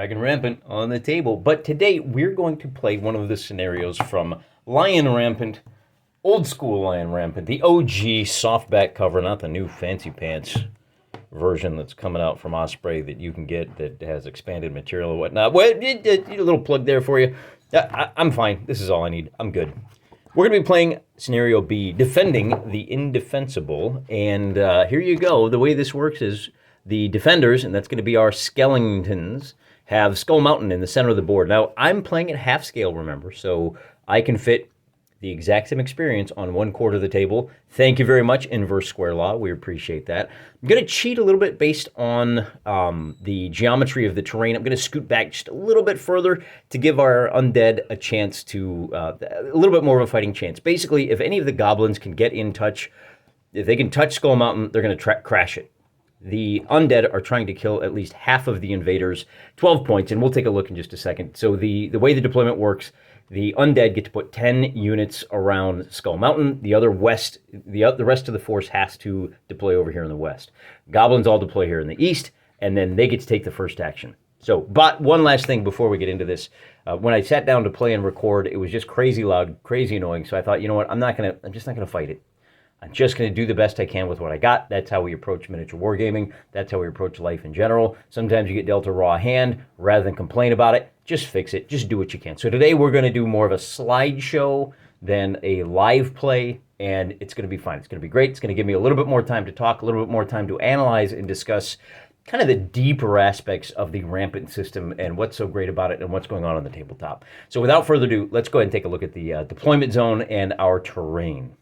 Dragon Rampant on the table. But today we're going to play one of the scenarios from Lion Rampant, old school Lion Rampant, the OG softback cover, not the new fancy pants version that's coming out from Osprey that you can get that has expanded material and whatnot. Well, a little plug there for you. I'm fine. This is all I need. I'm good. We're going to be playing Scenario B, Defending the Indefensible. And here you go. The way this works is the defenders, and that's going to be our skeletons, have Skull Mountain in the center of the board. Now, I'm playing at half scale, remember, so I can fit the exact same experience on 1/4 of the table. Thank you very much, Inverse Square Law. We appreciate that. I'm going to cheat a little bit based on the geometry of the terrain. I'm going to scoot back just a little bit further to give our undead a chance to, a little bit more of a fighting chance. Basically, if any of the goblins can get in touch, if they can touch Skull Mountain, they're going to crash it. The undead are trying to kill at least half of the invaders, 12 points, and we'll take a look in just a second. So the way the deployment works, the undead get to put 10 units around Skull Mountain. The rest of the force has to deploy over here in the west. Goblins all deploy here in the east, and then they get to take the first action. So, but one last thing before we get into this. When I sat down to play and record, it was just crazy loud, crazy annoying. So I thought, you know what, I'm just not gonna fight it. I'm just going to do the best I can with what I got. That's how we approach miniature wargaming. That's how we approach life in general. Sometimes you get dealt a raw hand. Rather than complain about it, just fix it. Just do what you can. So today we're going to do more of a slideshow than a live play, and it's going to be fine. It's going to be great. It's going to give me a little bit more time to talk, a little bit more time to analyze and discuss kind of the deeper aspects of the Rampant system and what's so great about it and what's going on the tabletop. So without further ado, let's go ahead and take a look at the deployment zone and our terrain.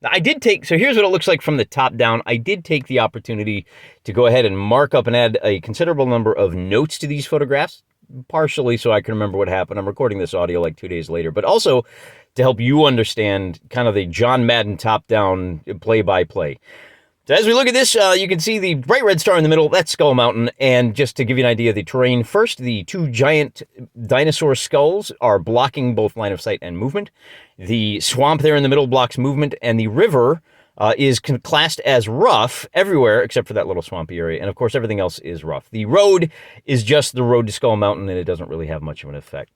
So here's what it looks like from the top down. I did take the opportunity to go ahead and mark up and add a considerable number of notes to these photographs, partially so I can remember what happened. I'm recording this audio like 2 days later, but also to help you understand kind of the John Madden top-down play-by-play. So as we look at this, you can see the bright red star in the middle. That's Skull Mountain. And just to give you an idea of the terrain, first, the two giant dinosaur skulls are blocking both line of sight and movement. The swamp there in the middle blocks movement, and the river is classed as rough everywhere except for that little swampy area. And, of course, everything else is rough. The road is just the road to Skull Mountain, and it doesn't really have much of an effect.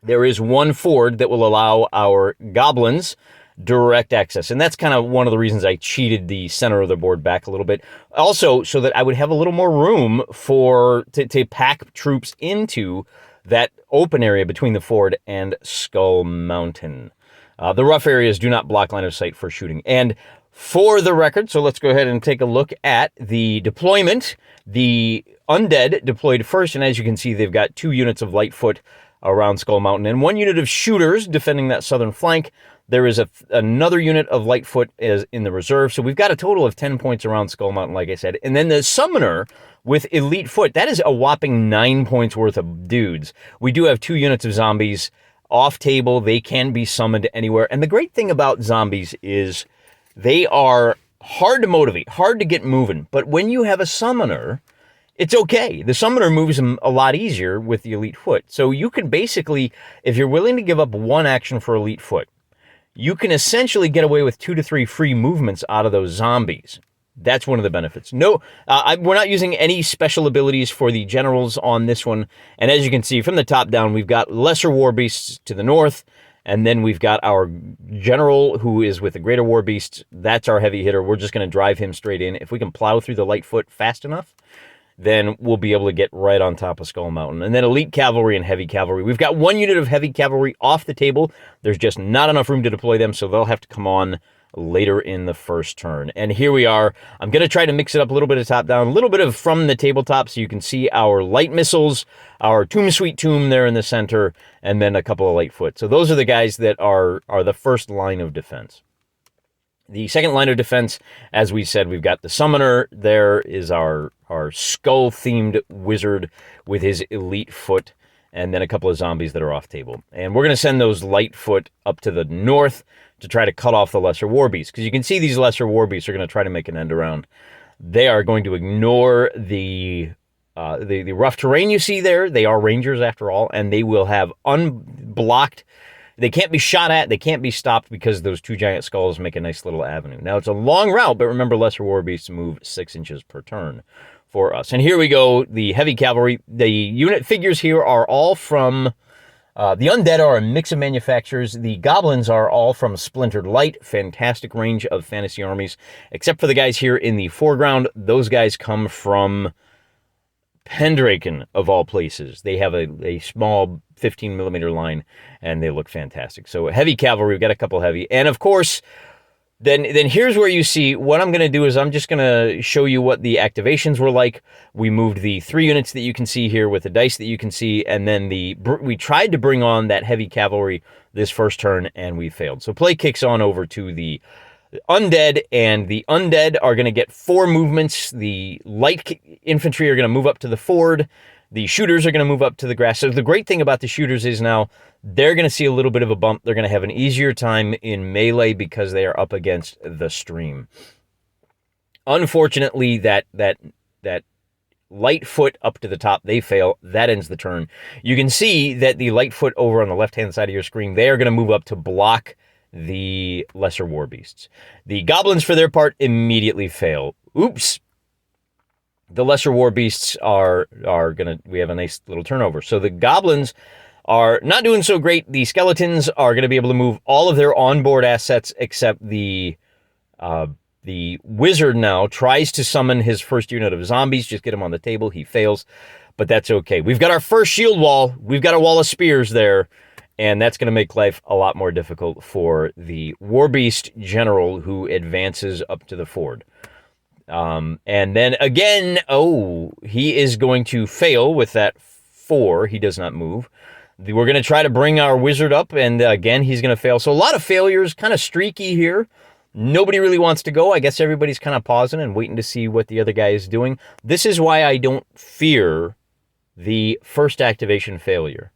There is one ford that will allow our goblins direct access, and that's kind of one of the reasons I cheated the center of the board back a little bit. Also, so that I would have a little more room to pack troops into that open area between the ford and Skull Mountain. The rough areas do not block line of sight for shooting. And for the record, so let's go ahead and take a look at the deployment. The undead deployed first, and as you can see, they've got 2 units of Lightfoot around Skull Mountain and 1 unit of shooters defending that southern flank. There is another unit of Lightfoot in the reserve. So we've got a total of 10 points around Skull Mountain, like I said. And then the summoner with Elite Foot, that is a whopping 9 points worth of dudes. We do have 2 units of zombies off table. They can be summoned anywhere. And the great thing about zombies is they are hard to motivate, hard to get moving. But when you have a summoner, it's okay. The summoner moves them a lot easier with the Elite Foot. So you can basically, if you're willing to give up 1 action for Elite Foot, you can essentially get away with 2 to 3 free movements out of those zombies. That's one of the benefits. No, we're not using any special abilities for the generals on this one. And as you can see from the top down, we've got lesser war beasts to the north. And then we've got our general who is with the greater war beasts. That's our heavy hitter. We're just going to drive him straight in. If we can plow through the Lightfoot fast enough, then we'll be able to get right on top of Skull Mountain. And then elite cavalry and heavy cavalry. We've got 1 unit of heavy cavalry off the table. There's just not enough room to deploy them, so they'll have to come on later in the first turn. And here we are. I'm going to try to mix it up a little bit of top-down, a little bit of from the tabletop, so you can see our light missiles, our Tomb Sweet Tomb there in the center, and then a couple of Lightfoot. So those are the guys that are the first line of defense. The second line of defense, as we said, we've got the summoner. There is our skull-themed wizard with his Elite Foot, and then a couple of zombies that are off table. And we're going to send those Lightfoot up to the north to try to cut off the lesser war beasts, because you can see these lesser war beasts are going to try to make an end around. They are going to ignore the rough terrain you see there. They are rangers after all, and they will have unblocked They can't be shot at. They can't be stopped because those 2 giant skulls make a nice little avenue. Now, it's a long route, but remember, lesser war beasts move 6 inches per turn for us. And here we go, the heavy cavalry. The unit figures here are all from... the undead are a mix of manufacturers. The goblins are all from Splintered Light. Fantastic range of fantasy armies. Except for the guys here in the foreground. Those guys come from Pendraken, of all places. They have a small 15mm line, and they look fantastic. So heavy cavalry, we've got a couple heavy. And of course, then here's where you see, what I'm going to do is I'm just going to show you what the activations were like. We moved the 3 units that you can see here with the dice that you can see, and then we tried to bring on that heavy cavalry this first turn, and we failed. So play kicks on over to the undead, and the undead are going to get 4 movements. The light infantry are going to move up to the ford. The shooters are going to move up to the grass. So the great thing about the shooters is now they're going to see a little bit of a bump. They're going to have an easier time in melee because they are up against the stream. Unfortunately, that Lightfoot up to the top, they fail. That ends the turn. You can see that the Lightfoot over on the left-hand side of your screen, they are going to move up to block the lesser war beasts. The goblins, for their part, immediately fail. Oops. The lesser war beasts are gonna, we have a nice little turnover. So the goblins are not doing so great. The skeletons are going to be able to move all of their onboard assets except the wizard now tries to summon his first unit of zombies. Just get him on the table. He fails, but that's okay. We've got our first shield wall. We've got a wall of spears there, and that's going to make life a lot more difficult for the warbeast general who advances up to the ford. And then again, he is going to fail with that 4. He does not move. We're going to try to bring our wizard up, and again, he's going to fail. So a lot of failures, kind of streaky here. Nobody really wants to go. I guess everybody's kind of pausing and waiting to see what the other guy is doing. This is why I don't fear the first activation failure.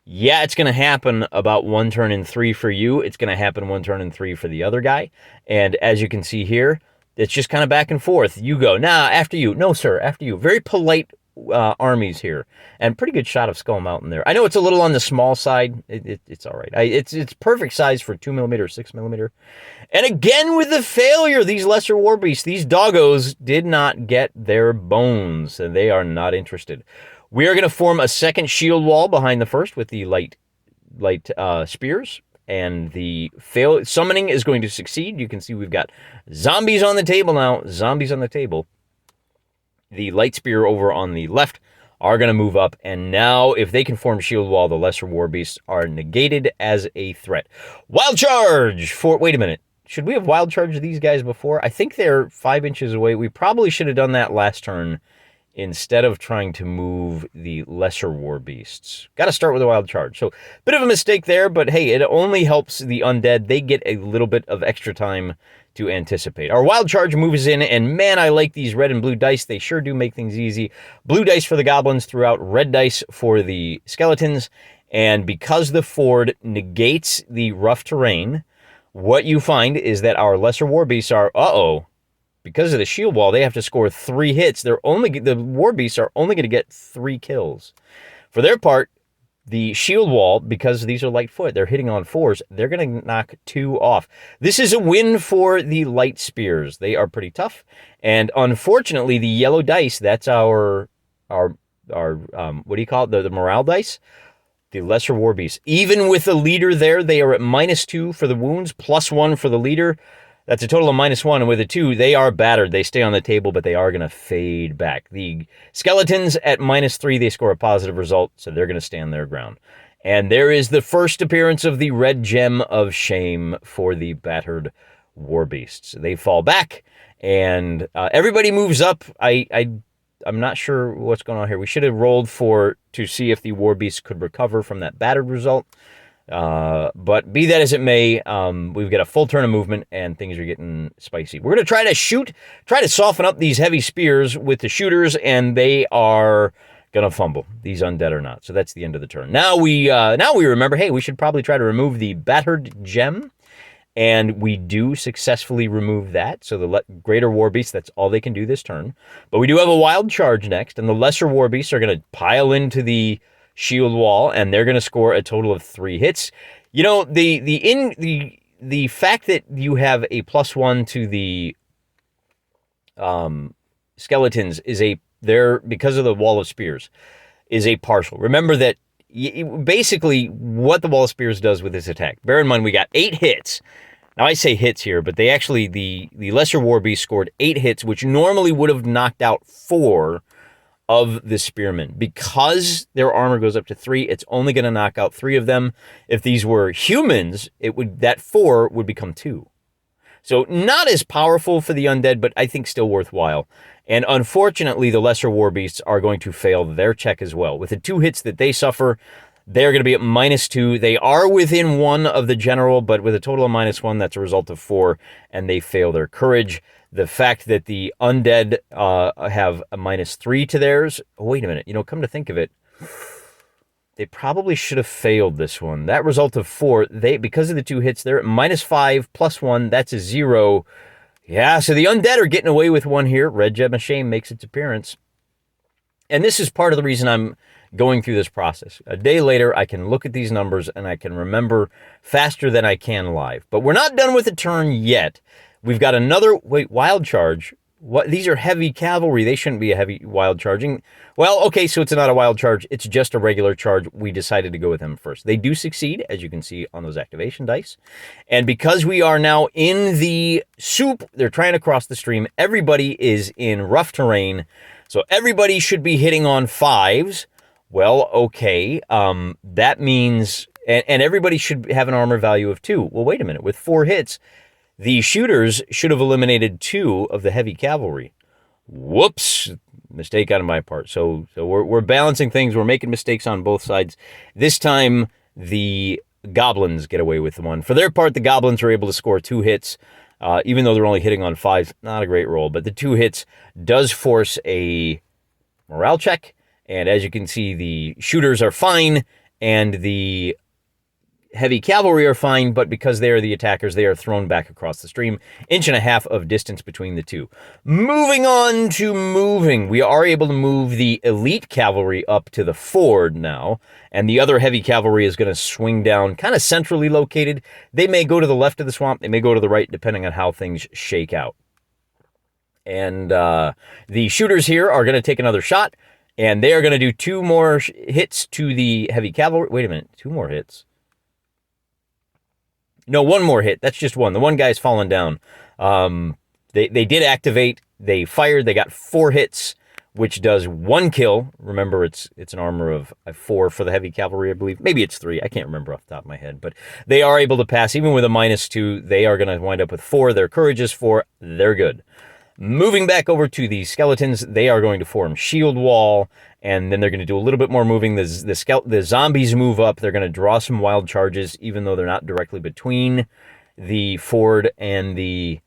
Yeah, it's going to happen about 1 turn in 3 for you. It's going to happen 1 turn in 3 for the other guy. And as you can see here, it's just kind of back and forth. You go, nah, after you. No, sir, after you. Very polite armies here. And pretty good shot of Skull Mountain there. I know it's a little on the small side. It's all right. It's perfect size for 2mm, 6mm. And again with the failure, these lesser war beasts, these doggos did not get their bones. And they are not interested. We are going to form a second shield wall behind the first with the light spears. And the summoning is going to succeed. You can see we've got zombies on the table now. Zombies on the table. The light spear over on the left are going to move up. And now, if they can form shield wall, the lesser war beasts are negated as a threat. Wild charge! Wait a minute. Should we have wild charged these guys before? I think they're 5 inches away. We probably should have done that last turn instead of trying to move the lesser war beasts. Got to start with a wild charge. So, bit of a mistake there, but hey, it only helps the undead. They get a little bit of extra time to anticipate. Our wild charge moves in, and man, I like these red and blue dice. They sure do make things easy. Blue dice for the goblins throughout, red dice for the skeletons, and because the ford negates the rough terrain, what you find is that our lesser war beasts are, because of the shield wall, they have to score 3 hits. The war beasts are only going to get 3 kills. For their part, the shield wall, because these are Lightfoot, they're hitting on 4s, they're going to knock 2 off. This is a win for the light spears. They are pretty tough. And unfortunately, the yellow dice, that's our what do you call it? The morale dice. The lesser war beasts. Even with the leader there, they are at -2 for the wounds, +1 for the leader. That's a total of -1, and with a 2, they are battered. They stay on the table, but they are going to fade back. The skeletons at -3, they score a positive result, so they're going to stand their ground. And there is the first appearance of the red gem of shame for the battered war beasts. They fall back, and everybody moves up. I'm not sure what's going on here. We should have rolled to see if the war beasts could recover from that battered result. But be that as it may, we've got a full turn of movement and things are getting spicy. We're going to try to soften up these heavy spears with the shooters, and they are going to fumble. These undead are not. So that's the end of the turn. Now we remember, hey, we should probably try to remove the battered gem, and we do successfully remove that. So the greater war beasts, that's all they can do this turn. But we do have a wild charge next, and the lesser war beasts are going to pile into the shield wall, and they're going to score a total of 3 hits. You know, the fact that you have a +1 to the skeletons is because of the wall of spears is a partial. Remember that basically what the wall of spears does with this attack. Bear in mind we got 8 hits. Now I say hits here, but they actually the lesser war beast scored 8 hits, which normally would have knocked out 4 of the spearmen. Because their armor goes up to 3, it's only going to knock out 3 of them. If these were humans, that 4 would become 2. So not as powerful for the undead, but I think still worthwhile. And unfortunately, the lesser war beasts are going to fail their check as well. With the 2 hits that they suffer, they're going to be at -2. They are within 1 of the general, but with a total of -1, that's a result of 4, and they fail their courage. The fact that the undead have a -3 to theirs. Oh, wait a minute. You know, come to think of it, they probably should have failed this one. That result of 4, because of the 2 hits, they're at -5 +1. That's a 0. Yeah, so the undead are getting away with 1 here. Red Gem of Shame makes its appearance. And this is part of the reason I'm going through this process. A day later, I can look at these numbers and I can remember faster than I can live. But we're not done with the turn yet. We've got another, wild charge. What? These are heavy cavalry. They shouldn't be a heavy wild charging. Well, okay, so it's not a wild charge. It's just a regular charge. We decided to go with them first. They do succeed, as you can see on those activation dice. And because we are now in the soup, they're trying to cross the stream. Everybody is in rough terrain. So everybody should be hitting on 5s. Well, okay. That means, and everybody should have an armor value of 2. Well, wait a minute. With 4 hits, the shooters should have eliminated 2 of the heavy cavalry. Whoops. Mistake on my part. So we're balancing things. We're making mistakes on both sides. This time, the goblins get away with 1. For their part, the goblins are able to score 2 hits, even though they're only hitting on 5s. Not a great roll, but the 2 hits does force a morale check. And as you can see, the shooters are fine, and the heavy cavalry are fine, but because they are the attackers, they are thrown back across the stream. 1.5 inches of distance between the 2. Moving on to moving. We are able to move the elite cavalry up to the ford now, and the other heavy cavalry is going to swing down kind of centrally located. They may go to the left of the swamp. They may go to the right, depending on how things shake out. And the shooters here are going to take another shot, and they are going to do 2 more hits to the heavy cavalry. Wait a minute. 2 more hits? No, 1 more hit. That's just 1. The one guy's fallen down. They did activate. They fired. They got 4 hits, which does 1 kill. Remember, it's an armor of 4 for the heavy cavalry, I believe. Maybe it's 3. I can't remember off the top of my head. But they are able to pass. Even with a -2, they are going to wind up with 4. Their courage is 4. They're good. Moving back over to the skeletons, they are going to form shield wall, and then they're going to do a little bit more moving. The zombies move up. They're going to draw some wild charges, even though they're not directly between the ford and the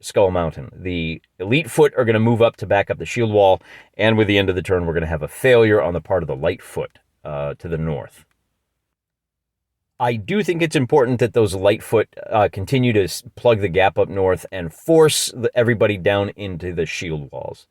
Skull Mountain. The elite foot are going to move up to back up the shield wall, and with the end of the turn, we're going to have a failure on the part of the light foot to the north. I do think it's important that those Lightfoot continue to plug the gap up north and force everybody down into the shield walls.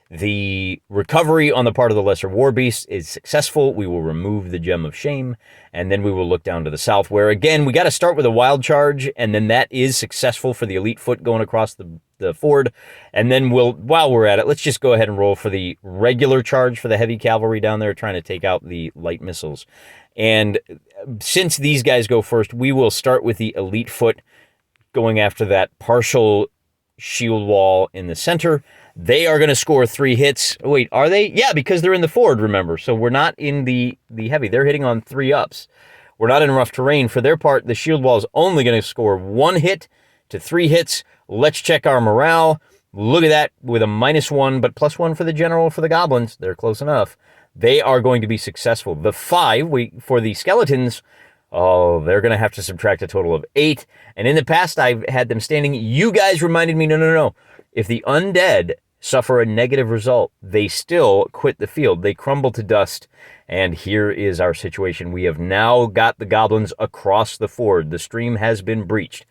The recovery on the part of the Lesser War Beast is successful. We will remove the Gem of Shame, and then we will look down to the south, where, again, we got to start with a wild charge, and then that is successful for the Elite Foot going across the ford. And then while we're at it, let's just go ahead and roll for the regular charge for the heavy cavalry down there, trying to take out the light missiles. And since these guys go first, we will start with the Elite Foot going after that partial shield wall in the center. They are going to score 3 hits. Oh, wait, are they? Yeah, because they're in the ford, remember. So we're not in the heavy. They're hitting on 3 ups. We're not in rough terrain. For their part, the shield wall is only going to score 1 hit to 3 hits. Let's check our morale. Look at that with a -1, but +1 for the general, for the goblins. They're close enough. They are going to be successful. The 5, for the skeletons, oh, they're going to have to subtract a total of 8. And in the past, I've had them standing. You guys reminded me, no. If the undead suffer a negative result, they still quit the field. They crumble to dust. And here is our situation. We have now got the goblins across the ford. The stream has been breached.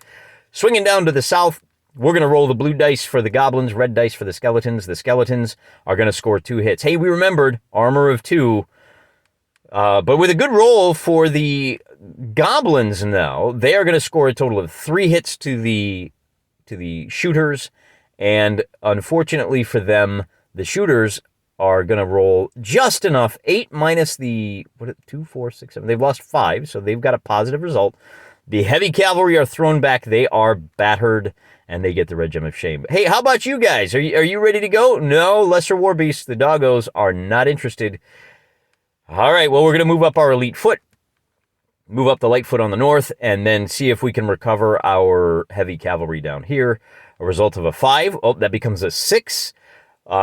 Swinging down to the south, we're going to roll the blue dice for the goblins, red dice for the skeletons. The skeletons are going to score 2 hits. Hey, we remembered, armor of 2. But with a good roll for the Goblins now, they are going to score a total of 3 hits to the shooters, and unfortunately for them, the shooters are going to roll just enough. 8 minus the 2, 4, 6, 7. They've lost 5, so they've got a positive result. The heavy cavalry are thrown back. They are battered, and they get the red gem of shame. Hey, how about you guys? Are you ready to go? No, lesser war beasts, the doggos, are not interested. All right, well, we're going to move up our elite foot, move up the light foot on the north, and then see if we can recover our heavy cavalry down here. A result of a 5. Oh, that becomes a 6.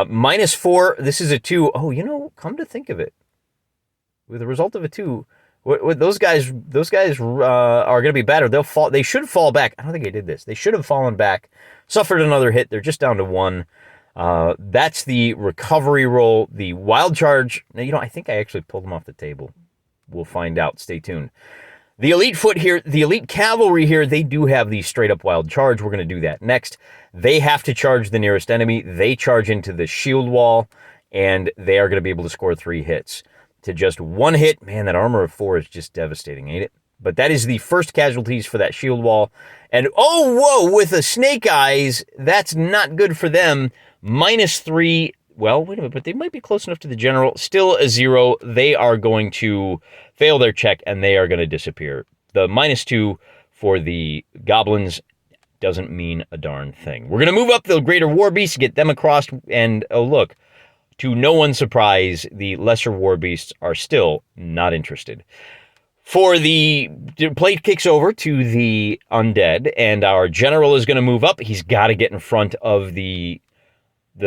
Minus 4. This is a 2. Oh, come to think of it, with a result of a 2, what those guys are going to be battered. They'll fall. They should fall back. I don't think I did this. They should have fallen back, suffered another hit. They're just down to 1. That's the recovery roll. The wild charge. Now, I think I actually pulled them off the table. We'll find out. Stay tuned. The elite foot here, the elite cavalry here, they do have the straight up wild charge. We're going to do that next. They have to charge the nearest enemy. They charge into the shield wall, and they are going to be able to score 3 hits. To just 1 hit, man, that armor of 4 is just devastating, ain't it? But that is the first casualties for that shield wall. And, oh, whoa, with the snake eyes, that's not good for them. Minus 3. Well, wait a minute, but they might be close enough to the general. Still a 0. They are going to fail their check, and they are going to disappear. The minus 2 for the goblins doesn't mean a darn thing. We're going to move up the greater war beasts, get them across, and, oh, look, to no one's surprise, the lesser war beasts are still not interested. For the plate kicks over to the undead, and our general is going to move up. He's got to get in front of the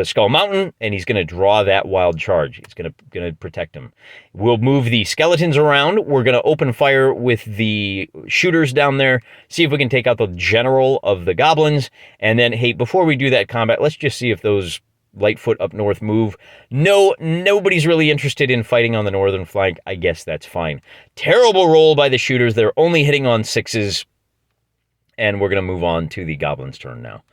Skull Mountain, and he's going to draw that wild charge. He's going to protect him. We'll move the skeletons around. We're going to open fire with the shooters down there, see if we can take out the general of the goblins, and then, hey, before we do that combat, let's just see if those Lightfoot up north move. No, nobody's really interested in fighting on the northern flank. I guess that's fine. Terrible roll by the shooters. They're only hitting on 6s, and we're going to move on to the goblins' turn now.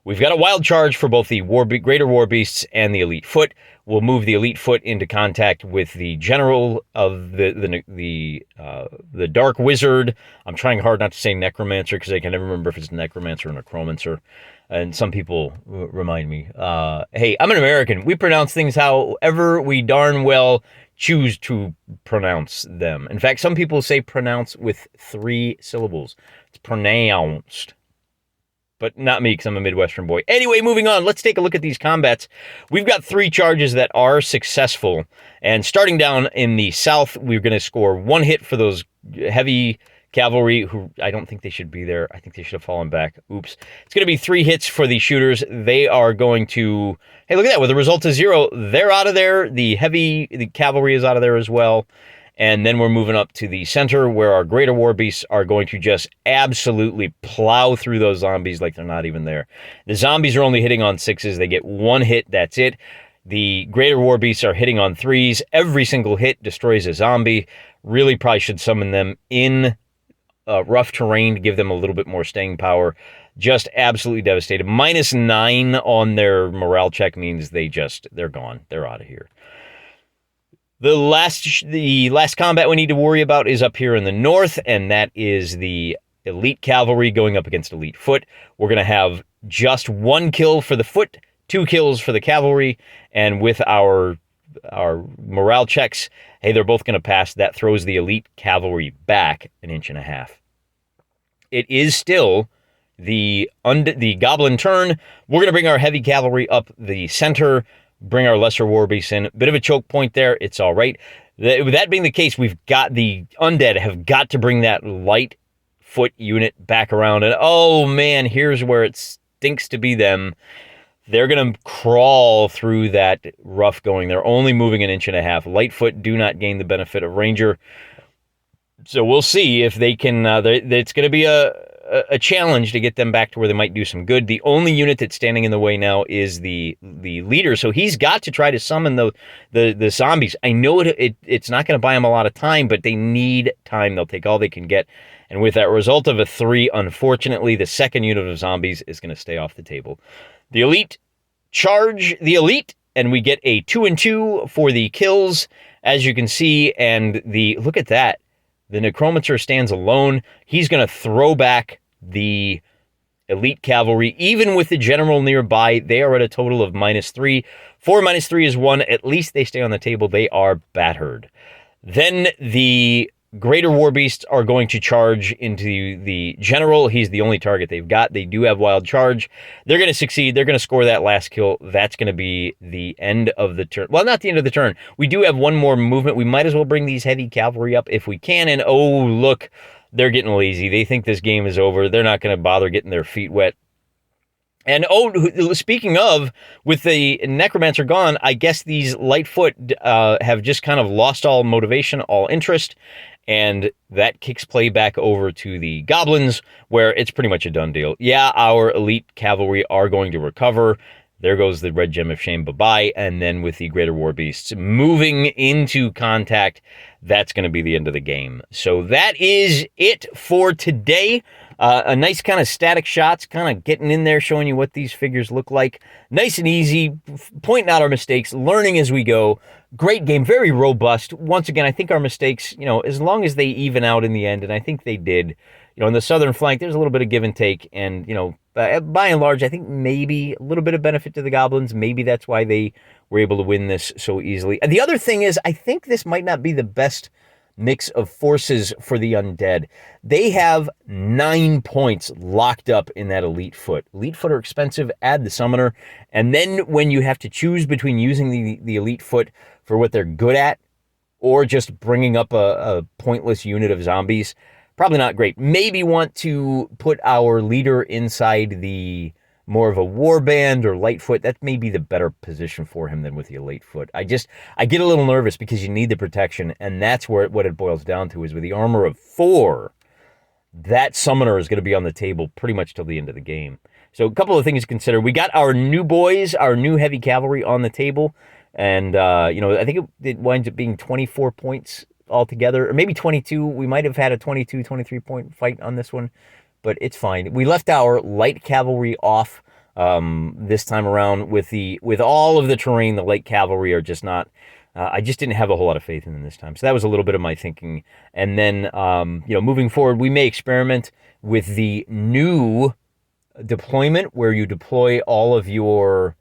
We've got a wild charge for both the greater war beasts and the elite foot. We'll move the elite foot into contact with the general of the dark wizard. I'm trying hard not to say necromancer because I can never remember if it's necromancer or necromancer. And some people remind me, hey, I'm an American. We pronounce things however we darn well choose to pronounce them. In fact, some people say pronounce with 3 syllables. It's pronounced. But not me, because I'm a Midwestern boy. Anyway, moving on. Let's take a look at these combats. We've got 3 charges that are successful. And starting down in the south, we're going to score 1 hit for those heavy cavalry, who I don't think they should be there. I think they should have fallen back. Oops. It's going to be 3 hits for the shooters. They are going to... Hey, look at that. With a result of 0, they're out of there. The cavalry is out of there as well. And then we're moving up to the center where our greater war beasts are going to just absolutely plow through those zombies like they're not even there. The zombies are only hitting on 6s. They get 1 hit. That's it. The greater war beasts are hitting on 3s. Every single hit destroys a zombie. Really probably should summon them in rough terrain to give them a little bit more staying power. Just absolutely devastated. Minus 9 on their morale check means they're gone. They're out of here. The last combat we need to worry about is up here in the north, and that is the elite cavalry going up against elite foot. We're going to have just 1 kill for the foot, 2 kills for the cavalry, and with our morale checks, hey, they're both going to pass. That throws the elite cavalry back 1.5 inches. It is still the goblin turn. We're going to bring our heavy cavalry up the center, bring our lesser war beasts in. Bit of a choke point there. It's all right. With that being the case, we've got the undead have got to bring that light foot unit back around. And oh man, here's where it stinks to be them. They're going to crawl through that rough going. They're only moving 1.5 inches. Lightfoot do not gain the benefit of Ranger. So we'll see if they can. It's going to be a challenge to get them back to where they might do some good. The only unit that's standing in the way now is the leader, so he's got to try to summon the zombies. I know it's not going to buy them a lot of time, but they need time. They'll take all they can get, and with that result of a 3, unfortunately, the second unit of zombies is going to stay off the table. The elite charge the elite, and we get a 2-2 for the kills, as you can see, and look at that. The Necromancer stands alone. He's going to throw back the elite cavalry. Even with the general nearby, they are at a total of -3. 4 -3 is 1. At least they stay on the table. They are battered. Then the greater war beasts are going to charge into the general. He's the only target they've got. They do have wild charge. They're going to succeed. They're going to score that last kill. That's going to be the end of the turn. Well, not the end of the turn. We do have one more movement. We might as well bring these heavy cavalry up if we can. And oh, look, they're getting lazy. They think this game is over. They're not going to bother getting their feet wet. And oh, speaking of, with the Necromancer gone, I guess these Lightfoot have just kind of lost all motivation, all interest, and that kicks play back over to the Goblins, where it's pretty much a done deal. Yeah, our elite cavalry are going to recover. There goes the Red Gem of Shame, bye-bye. And then with the Greater War Beasts moving into contact, that's going to be the end of the game. So that is it for today. A nice kind of static shots, kind of getting in there, showing you what these figures look like. Nice and easy, pointing out our mistakes, learning as we go. Great game, very robust. Once again, I think our mistakes, as long as they even out in the end, and I think they did, on the southern flank, there's a little bit of give and take, and, by and large, I think maybe a little bit of benefit to the Goblins. Maybe that's why they were able to win this so easily. And the other thing is, I think this might not be the best mix of forces for the undead. They have 9 points locked up in that elite foot. Elite foot are expensive. Add the summoner, and then when you have to choose between using the elite foot for what they're good at, or just bringing up a pointless unit of zombies, probably not great. Maybe want to put our leader inside the more of a warband or lightfoot. That may be the better position for him than with the elite foot. I get a little nervous because you need the protection, and that's what it boils down to, is with the armor of 4, that summoner is going to be on the table pretty much till the end of the game. So a couple of things to consider. We got our new boys, our new heavy cavalry on the table, and I think it winds up being 24 points altogether, or maybe 22. We might have had a 22, 23 point fight on this one, but it's fine. We left our light cavalry off this time around with all of the terrain. The light cavalry are just not. I just didn't have a whole lot of faith in them this time. So that was a little bit of my thinking. And then moving forward, we may experiment with the new deployment where you deploy all of your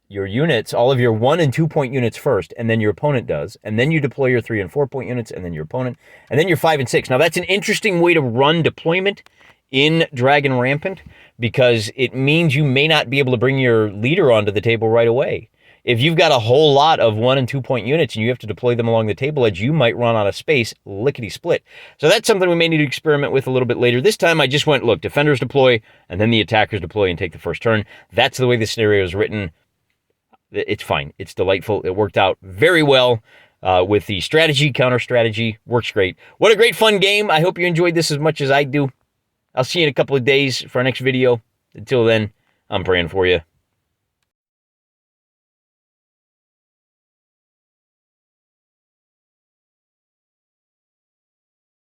units, all of your 1 and 2 point units first, and then your opponent does, and then you deploy your 3 and 4 point units, and then your opponent, and then your 5 and 6. Now that's an interesting way to run deployment in Dragon Rampant, because it means you may not be able to bring your leader onto the table right away. If you've got a whole lot of 1 and 2 point units and you have to deploy them along the table edge, you might run out of space, lickety-split. So that's something we may need to experiment with a little bit later. This time I just went, look, defenders deploy, and then the attackers deploy and take the first turn. That's the way the scenario is written. It's fine. It's delightful. It worked out very well with the strategy, counter-strategy. Works great. What a great fun game. I hope you enjoyed this as much as I do. I'll see you in a couple of days for our next video. Until then, I'm praying for you.